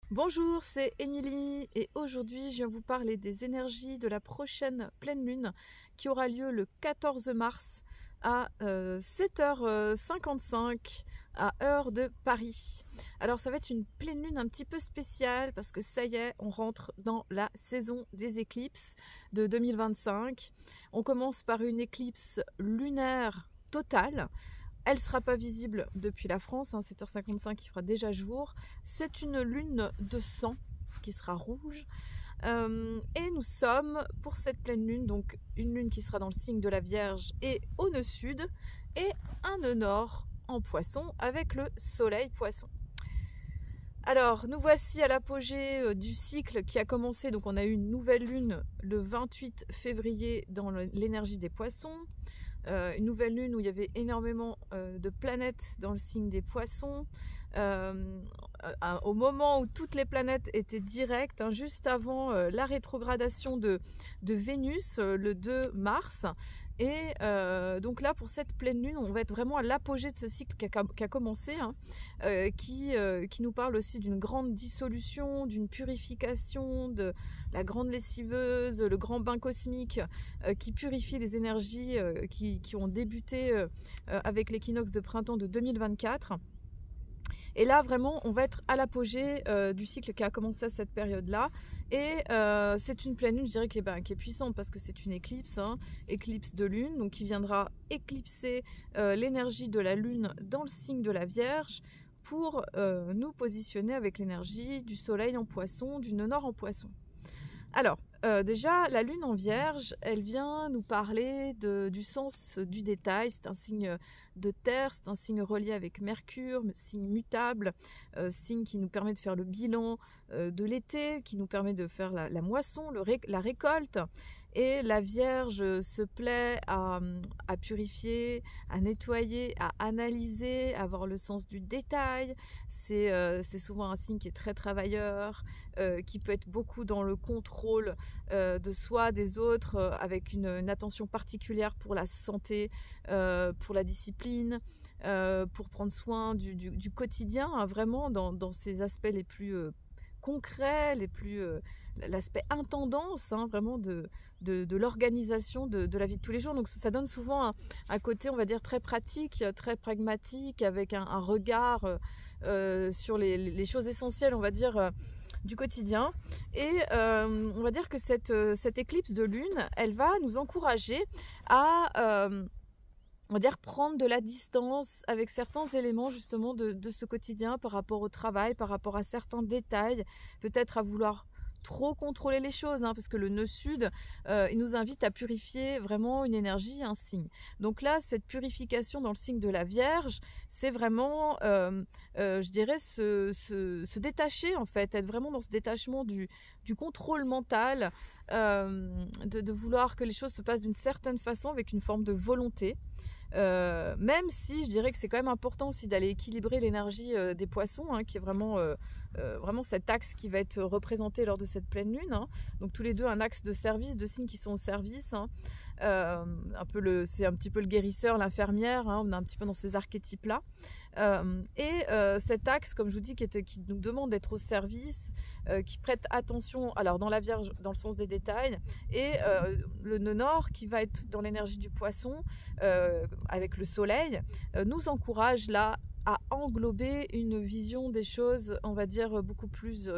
Bonjour, c'est Émilie et aujourd'hui je viens vous parler des énergies de la prochaine pleine lune qui aura lieu le 14 mars à 7h55 à heure de Paris. Alors ça va être une pleine lune un petit peu spéciale parce que ça y est, on rentre dans la saison des éclipses de 2025. On commence par une éclipse lunaire totale. Elle ne sera pas visible depuis la France, 7h55 il fera déjà jour. C'est une lune de sang qui sera rouge. Et nous sommes pour cette pleine lune, donc une lune qui sera dans le signe de la Vierge et au nœud sud, et un nœud nord en poisson avec le soleil poisson. Alors, nous voici à l'apogée du cycle qui a commencé, donc on a eu une nouvelle lune le 28 février dans l'énergie des poissons. Une nouvelle lune où il y avait énormément de planètes dans le signe des poissons, au moment où toutes les planètes étaient directes, juste avant la rétrogradation de Vénus le 2 mars. Et donc là, pour cette pleine lune, on va être vraiment à l'apogée de ce cycle qui a commencé, qui nous parle aussi d'une grande dissolution, d'une purification, de la grande lessiveuse, le grand bain cosmique qui purifie les énergies qui ont débuté avec l'équinoxe de printemps de 2024. Et là, vraiment, on va être à l'apogée du cycle qui a commencé à cette période-là. Et c'est une pleine lune, je dirais, qui est puissante parce que c'est une éclipse, éclipse de lune, donc qui viendra éclipser l'énergie de la lune dans le signe de la Vierge pour nous positionner avec l'énergie du soleil en poisson, du nœud nord en poisson. Alors, déjà, la lune en Vierge, elle vient nous parler du sens du détail. C'est un signe de terre, c'est un signe relié avec Mercure, signe mutable, signe qui nous permet de faire le bilan de l'été, qui nous permet de faire la moisson, la récolte. Et la Vierge se plaît à purifier, à nettoyer, à analyser, à avoir le sens du détail. C'est souvent un signe qui est très travailleur, qui peut être beaucoup dans le contrôle de soi, des autres, avec une attention particulière pour la santé, pour la discipline, pour prendre soin du quotidien, vraiment dans ces aspects les plus concrets, l'aspect intendance, vraiment de l'organisation de la vie de tous les jours. Donc ça donne souvent un côté, on va dire, très pratique, très pragmatique, avec un regard sur les choses essentielles, on va dire, du quotidien. Et on va dire que cette éclipse de lune, elle va nous encourager à on va dire prendre de la distance avec certains éléments justement de ce quotidien par rapport au travail, par rapport à certains détails, peut-être à vouloir trop contrôler les choses, parce que le nœud sud, il nous invite à purifier vraiment une énergie, un signe. Donc là, cette purification dans le signe de la Vierge, c'est vraiment, je dirais, se détacher en fait, être vraiment dans ce détachement du contrôle mental, de vouloir que les choses se passent d'une certaine façon avec une forme de volonté. Même si je dirais que c'est quand même important aussi d'aller équilibrer l'énergie des poissons, qui est vraiment cet axe qui va être représenté lors de cette pleine lune, donc tous les deux un axe de service, de signes qui sont au service, c'est un petit peu le guérisseur, l'infirmière, on est un petit peu dans ces archétypes là, et cet axe, comme je vous dis, qui nous demande d'être au service, qui prête attention, alors dans la Vierge dans le sens des détails, et le nœud nord qui va être dans l'énergie du poisson, avec le soleil, nous encourage là à englober une vision des choses, on va dire, beaucoup plus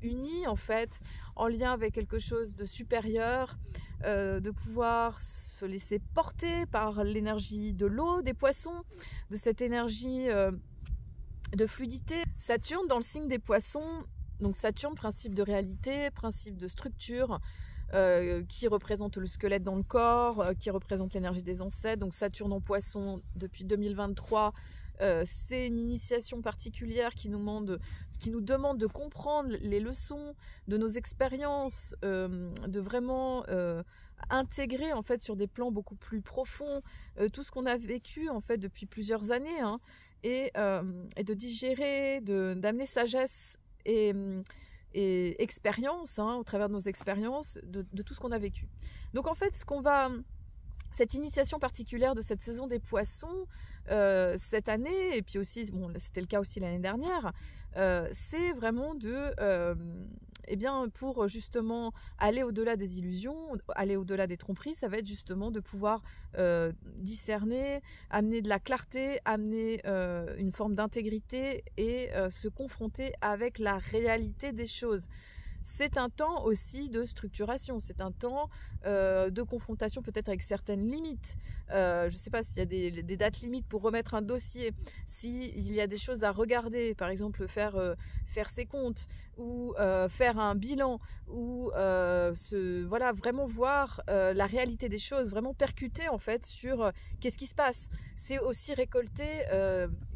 unie en fait, en lien avec quelque chose de supérieur, de pouvoir se laisser porter par l'énergie de l'eau, des poissons, de cette énergie de fluidité. Saturne dans le signe des poissons, donc Saturne, principe de réalité, principe de structure, qui représente le squelette dans le corps, qui représente l'énergie des ancêtres. Donc Saturne en poisson depuis 2023, c'est une initiation particulière qui nous demande de comprendre les leçons de nos expériences, de vraiment intégrer en fait sur des plans beaucoup plus profonds tout ce qu'on a vécu en fait depuis plusieurs années, et de digérer, d'amener sagesse et expérience, au travers de nos expériences, de tout ce qu'on a vécu. Donc en fait, cette initiation particulière de cette saison des poissons cette année, et puis aussi, bon, c'était le cas aussi l'année dernière, c'est vraiment de... eh bien, pour justement aller au-delà des illusions, aller au-delà des tromperies, ça va être justement de pouvoir discerner, amener de la clarté, amener une forme d'intégrité et se confronter avec la réalité des choses. C'est un temps aussi de structuration, c'est un temps de confrontation peut-être avec certaines limites. Je ne sais pas s'il y a des dates limites pour remettre un dossier, s'il y a des choses à regarder, par exemple faire ses comptes ou faire un bilan ou voilà, vraiment voir la réalité des choses, vraiment percuter en fait sur qu'est-ce qui se passe. C'est aussi récolter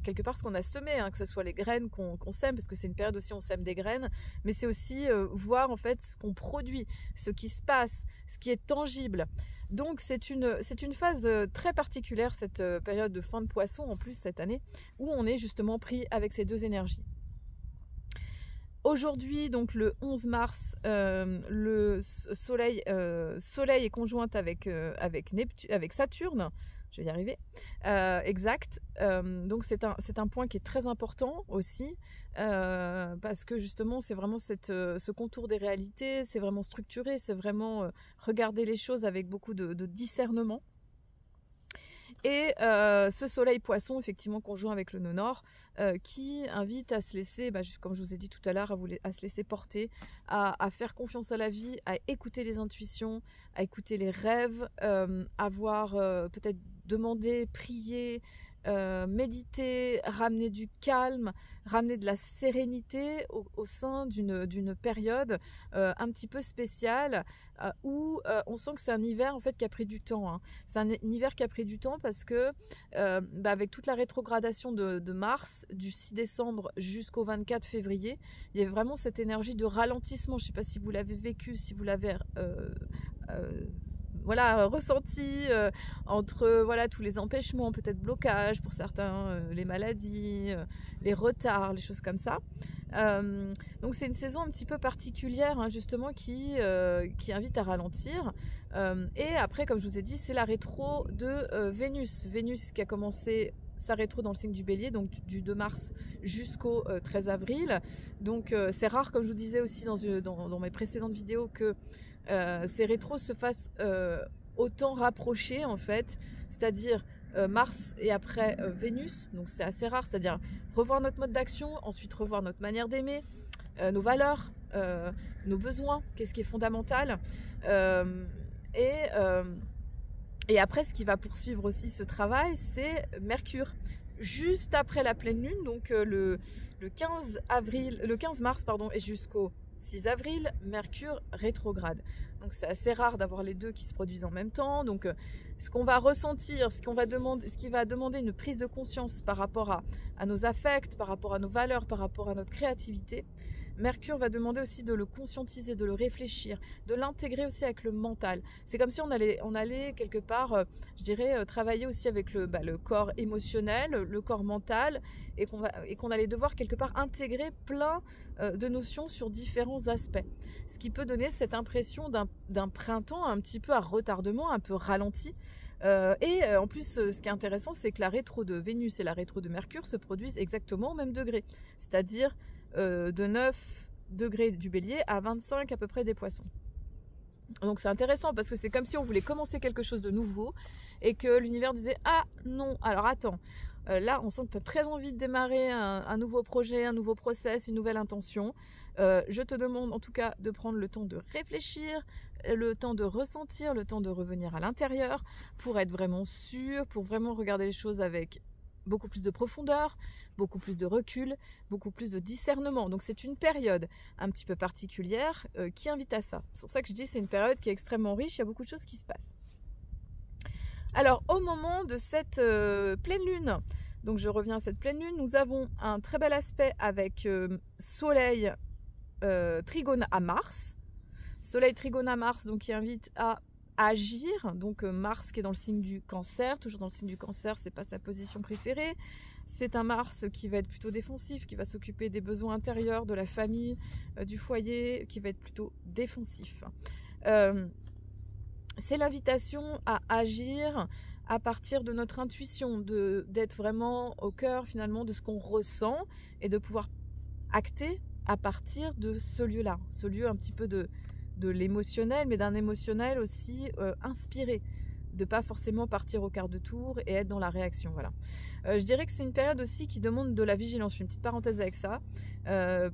quelque part ce qu'on a semé, hein, que ce soit les graines qu'on sème, parce que c'est une période aussi où on sème des graines, mais c'est aussi voir en fait ce qu'on produit, ce qui se passe, ce qui est tangible. Donc c'est une phase très particulière, cette période de fin de poisson en plus cette année, où on est justement pris avec ces deux énergies. Aujourd'hui, donc le 11 mars, le soleil est conjointe avec Saturne. Je vais y arriver. Exact. Donc c'est un point qui est très important aussi, parce que justement c'est vraiment ce contour des réalités, c'est vraiment structuré, c'est vraiment regarder les choses avec beaucoup de discernement. Et ce soleil poisson, effectivement, conjoint avec le nœud nord, qui invite à se laisser, comme je vous ai dit tout à l'heure, à se laisser porter, à faire confiance à la vie, à écouter les intuitions, à écouter les rêves, à voir peut-être demander, prier, méditer, ramener du calme, ramener de la sérénité au sein d'une période un petit peu spéciale où on sent que c'est un hiver en fait qui a pris du temps. Hein. C'est un hiver qui a pris du temps parce que avec toute la rétrogradation de Mars, du 6 décembre jusqu'au 24 février, il y a vraiment cette énergie de ralentissement. Je ne sais pas si vous l'avez vécu, si vous l'avez voilà, ressenti entre voilà, tous les empêchements, peut-être blocages pour certains, les maladies, les retards, les choses comme ça. Donc c'est une saison un petit peu particulière hein, justement qui invite à ralentir. Et après, comme je vous ai dit, c'est la rétro de Vénus. Vénus qui a commencé sa rétro dans le signe du Bélier, donc du 2 mars jusqu'au 13 avril. Donc c'est rare, comme je vous disais aussi dans mes précédentes vidéos, que ces rétros se fassent autant rapprochés en fait, c'est-à-dire Mars et après Vénus, donc c'est assez rare, c'est-à-dire revoir notre mode d'action, ensuite revoir notre manière d'aimer, nos valeurs, nos besoins, qu'est-ce qui est fondamental, et après ce qui va poursuivre aussi ce travail, c'est Mercure. Juste après la pleine lune, donc le 15 mars pardon, et jusqu'au 6 avril, Mercure rétrograde. Donc c'est assez rare d'avoir les deux qui se produisent en même temps. Donc ce qu'on va ressentir, ce qui va demander une prise de conscience par rapport à nos affects, par rapport à nos valeurs, par rapport à notre créativité, Mercure va demander aussi de le conscientiser, de le réfléchir, de l'intégrer aussi avec le mental. C'est comme si on allait quelque part, je dirais, travailler aussi avec le corps émotionnel, le corps mental, et qu'on allait devoir quelque part intégrer plein de notions sur différents aspects. Ce qui peut donner cette impression d'un printemps un petit peu à retardement, un peu ralenti. En plus, ce qui est intéressant, c'est que la rétro de Vénus et la rétro de Mercure se produisent exactement au même degré. C'est-à-dire de 9 degrés du Bélier à 25 à peu près des Poissons. Donc c'est intéressant parce que c'est comme si on voulait commencer quelque chose de nouveau et que l'univers disait « Ah non, alors attends, là on sent que tu as très envie de démarrer un nouveau projet, un nouveau process, une nouvelle intention. Je te demande en tout cas de prendre le temps de réfléchir, le temps de ressentir, le temps de revenir à l'intérieur pour être vraiment sûr, pour vraiment regarder les choses avec beaucoup plus de profondeur, beaucoup plus de recul, beaucoup plus de discernement. Donc c'est une période un petit peu particulière qui invite à ça. C'est pour ça que je dis que c'est une période qui est extrêmement riche, il y a beaucoup de choses qui se passent. Alors au moment de cette pleine lune, donc je reviens à cette pleine lune, nous avons un très bel aspect avec Soleil trigone à Mars. Soleil trigone à Mars, donc qui invite à agir, donc Mars qui est dans le signe du Cancer, toujours dans le signe du Cancer, c'est pas sa position préférée, c'est un Mars qui va être plutôt défensif, qui va s'occuper des besoins intérieurs, de la famille, du foyer, qui va être plutôt défensif. C'est l'invitation à agir, à partir de notre intuition, d'être vraiment au cœur finalement de ce qu'on ressent et de pouvoir acter à partir de ce lieu-là, ce lieu un petit peu de l'émotionnel, mais d'un émotionnel aussi inspiré, de pas forcément partir au quart de tour et être dans la réaction. Voilà. Je dirais que c'est une période aussi qui demande de la vigilance. Je fais une petite parenthèse avec ça,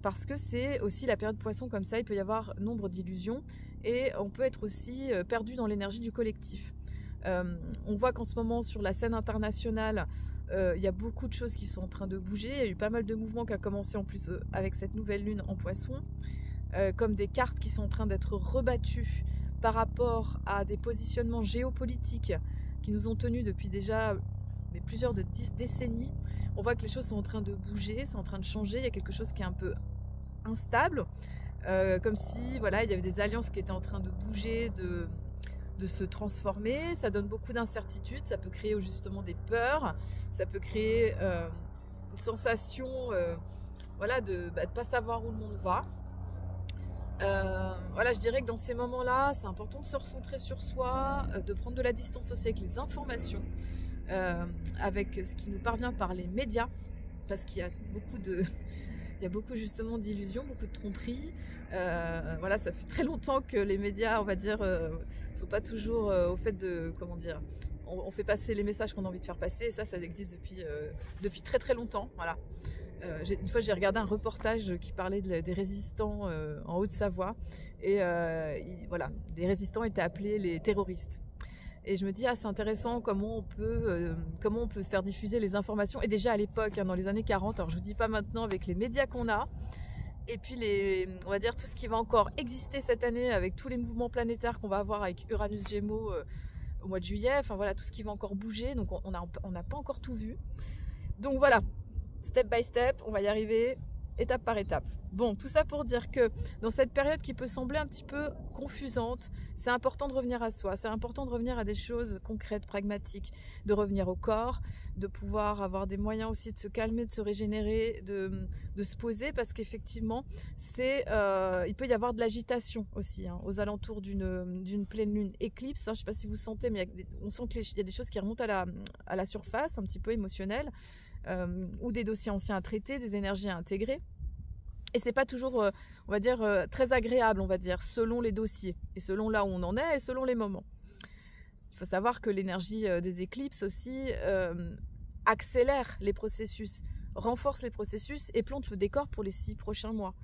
parce que c'est aussi la période poisson comme ça, il peut y avoir nombre d'illusions et on peut être aussi perdu dans l'énergie du collectif. On voit qu'en ce moment sur la scène internationale, il y a beaucoup de choses qui sont en train de bouger. Il y a eu pas mal de mouvements qui a commencé en plus avec cette nouvelle lune en poisson, comme des cartes qui sont en train d'être rebattues par rapport à des positionnements géopolitiques qui nous ont tenus depuis déjà plusieurs de 10 décennies. On voit que les choses sont en train de bouger, c'est en train de changer, il y a quelque chose qui est un peu instable, comme si voilà, il y avait des alliances qui étaient en train de bouger, de se transformer. Ça donne beaucoup d'incertitudes, ça peut créer justement des peurs, ça peut créer une sensation voilà, de ne pas savoir où le monde va. Voilà, je dirais que dans ces moments-là, c'est important de se recentrer sur soi, de prendre de la distance aussi avec les informations, avec ce qui nous parvient par les médias, parce qu'il y a beaucoup justement d'illusions, beaucoup de tromperies. Voilà, ça fait très longtemps que les médias, on va dire, sont pas toujours au fait de, comment dire, on fait passer les messages qu'on a envie de faire passer, et ça existe depuis très très longtemps. Voilà. Une fois, j'ai regardé un reportage qui parlait des résistants en Haute-Savoie, et voilà, les résistants étaient appelés les terroristes. Et je me dis, c'est intéressant comment on peut faire diffuser les informations. Et déjà à l'époque, dans les années 40, alors je vous dis pas maintenant avec les médias qu'on a, et puis on va dire tout ce qui va encore exister cette année avec tous les mouvements planétaires qu'on va avoir avec Uranus Gémeaux au mois de juillet, enfin voilà, tout ce qui va encore bouger, donc on n'a pas encore tout vu. Donc voilà, step by step, on va y arriver, étape par étape. Bon, tout ça pour dire que dans cette période qui peut sembler un petit peu confusante, c'est important de revenir à soi, c'est important de revenir à des choses concrètes, pragmatiques, de revenir au corps, de pouvoir avoir des moyens aussi de se calmer, de se régénérer, de se poser, parce qu'effectivement, il peut y avoir de l'agitation aussi, aux alentours d'une pleine lune éclipse. Je ne sais pas si vous sentez, mais on sent qu'il y a des choses qui remontent à la surface, un petit peu émotionnelles, ou des dossiers anciens à traiter, des énergies à intégrer. Et c'est pas toujours, on va dire, très agréable, on va dire, selon les dossiers, et selon là où on en est, et selon les moments. Il faut savoir que l'énergie des éclipses aussi accélère les processus, renforce les processus et plante le décor pour les 6 prochains mois.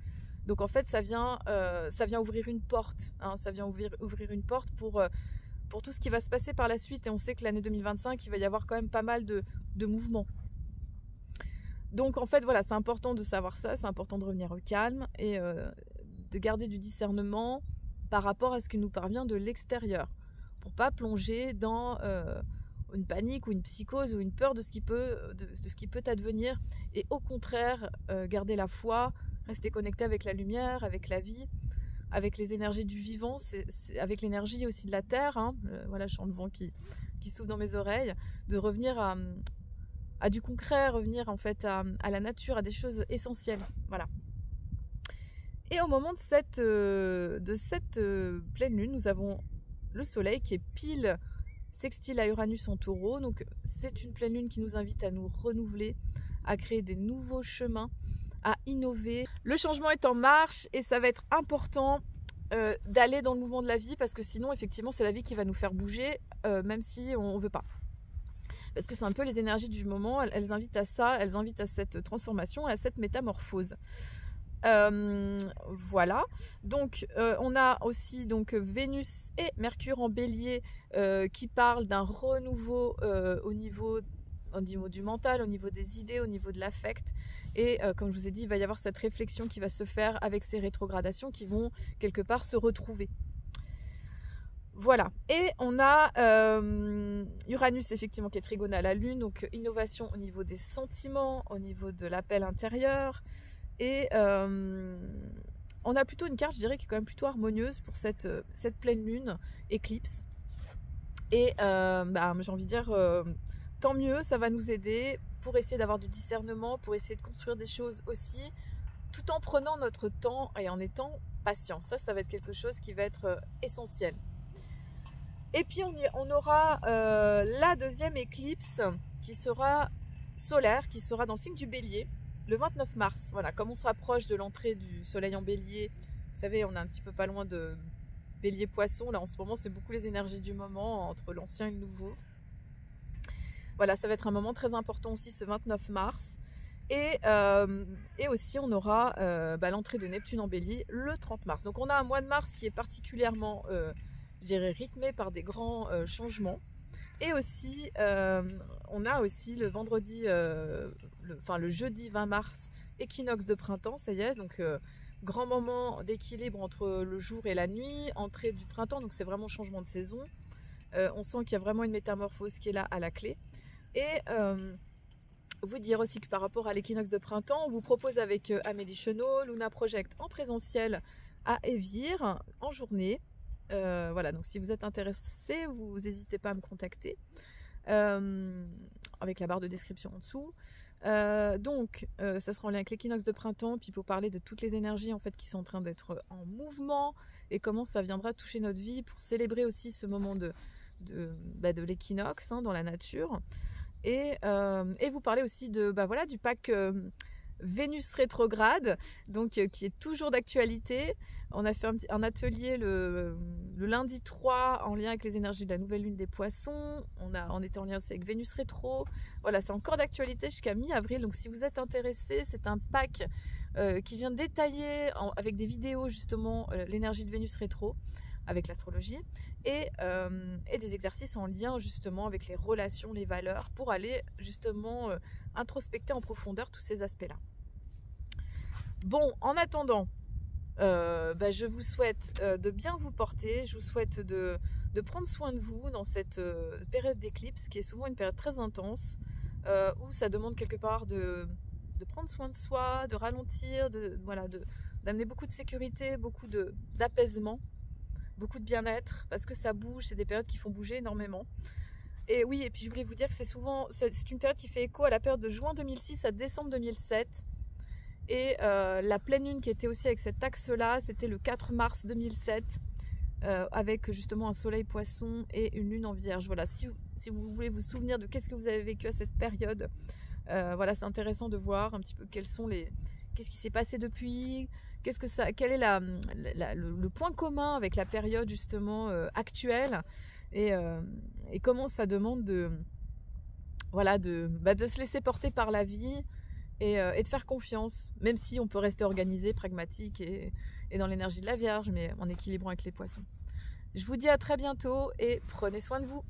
Donc en fait, ça vient ouvrir une porte, ça vient ouvrir une porte pour tout ce qui va se passer par la suite. Et on sait que l'année 2025, il va y avoir quand même pas mal de mouvements. Donc en fait voilà, c'est important de savoir ça, c'est important de revenir au calme et de garder du discernement par rapport à ce qui nous parvient de l'extérieur, pour pas plonger dans une panique ou une psychose ou une peur de ce qui peut advenir, et au contraire garder la foi, rester connecté avec la lumière, avec la vie, avec les énergies du vivant, avec l'énergie aussi de la terre, voilà, chant de vent qui souffle dans mes oreilles, de revenir à du concret, revenir en fait à la nature, à des choses essentielles. Voilà. Et au moment de cette pleine lune, nous avons le soleil qui est pile sextile à Uranus en taureau. Donc c'est une pleine lune qui nous invite à nous renouveler, à créer des nouveaux chemins, à innover. Le changement est en marche et ça va être important d'aller dans le mouvement de la vie, parce que sinon effectivement c'est la vie qui va nous faire bouger, même si on ne veut pas. Parce que c'est un peu les énergies du moment, elles invitent à ça, elles invitent à cette transformation et à cette métamorphose. Voilà, donc on a aussi donc Vénus et Mercure en Bélier qui parlent d'un renouveau au niveau du mental, au niveau des idées, au niveau de l'affect. Et comme je vous ai dit, il va y avoir cette réflexion qui va se faire avec ces rétrogradations qui vont quelque part se retrouver. Voilà, et on a Uranus effectivement qui est trigone à la Lune, donc innovation au niveau des sentiments, au niveau de l'appel intérieur, et on a plutôt une carte, je dirais, qui est quand même plutôt harmonieuse pour cette pleine Lune éclipse. Et j'ai envie de dire, tant mieux, ça va nous aider pour essayer d'avoir du discernement, pour essayer de construire des choses aussi, tout en prenant notre temps et en étant patient. Ça va être quelque chose qui va être essentiel. Et puis on aura la deuxième éclipse qui sera solaire, qui sera dans le signe du Bélier, le 29 mars. Voilà, comme on se rapproche de l'entrée du soleil en Bélier, vous savez, on est un petit peu pas loin de Bélier-Poisson. Là, en ce moment, c'est beaucoup les énergies du moment, entre l'ancien et le nouveau. Voilà, ça va être un moment très important aussi, ce 29 mars. Et aussi, on aura l'entrée de Neptune en Bélier le 30 mars. Donc, on a un mois de mars qui est particulièrement, je dirais, rythmé par des grands changements. Et aussi, on a aussi le vendredi, le jeudi 20 mars, équinoxe de printemps, ça y est, donc grand moment d'équilibre entre le jour et la nuit, entrée du printemps, donc c'est vraiment changement de saison. On sent qu'il y a vraiment une métamorphose qui est là à la clé. Et vous dire aussi que par rapport à l'équinoxe de printemps, on vous propose avec Amélie Chenot, Luna Project en présentiel à Évire, en journée. Voilà, donc si vous êtes intéressé, vous n'hésitez pas à me contacter avec la barre de description en dessous. Ça sera en lien avec l'équinoxe de printemps, puis pour parler de toutes les énergies en fait qui sont en train d'être en mouvement et comment ça viendra toucher notre vie pour célébrer aussi ce moment de l'équinoxe dans la nature. Et vous parlez aussi de du pack Vénus rétrograde, donc qui est toujours d'actualité. On a fait un atelier le lundi 3 en lien avec les énergies de la nouvelle lune des poissons. On était en lien aussi avec Vénus rétro. Voilà, c'est encore d'actualité jusqu'à mi-avril. Donc si vous êtes intéressé, c'est un pack qui vient détailler avec des vidéos justement l'énergie de Vénus rétro avec l'astrologie et des exercices en lien justement avec les relations, les valeurs pour aller justement introspecter en profondeur tous ces aspects-là. Bon, en attendant, je vous souhaite de bien vous porter, je vous souhaite de prendre soin de vous dans cette période d'éclipse qui est souvent une période très intense où ça demande quelque part de prendre soin de soi, de ralentir, d'amener beaucoup de sécurité, beaucoup d'apaisement, beaucoup de bien-être parce que ça bouge, c'est des périodes qui font bouger énormément. Et oui, et puis je voulais vous dire que c'est une période qui fait écho à la période de juin 2006 à décembre 2007. Et la pleine lune qui était aussi avec cet axe-là, c'était le 4 mars 2007, avec justement un soleil poisson et une lune en vierge. Voilà, si vous voulez vous souvenir de qu'est-ce que vous avez vécu à cette période, c'est intéressant de voir un petit peu qu'est-ce qui s'est passé depuis, quel est le point commun avec la période justement actuelle, et comment ça demande de se laisser porter par la vie et de faire confiance, même si on peut rester organisé, pragmatique et dans l'énergie de la Vierge, mais en équilibrant avec les poissons. Je vous dis à très bientôt et prenez soin de vous.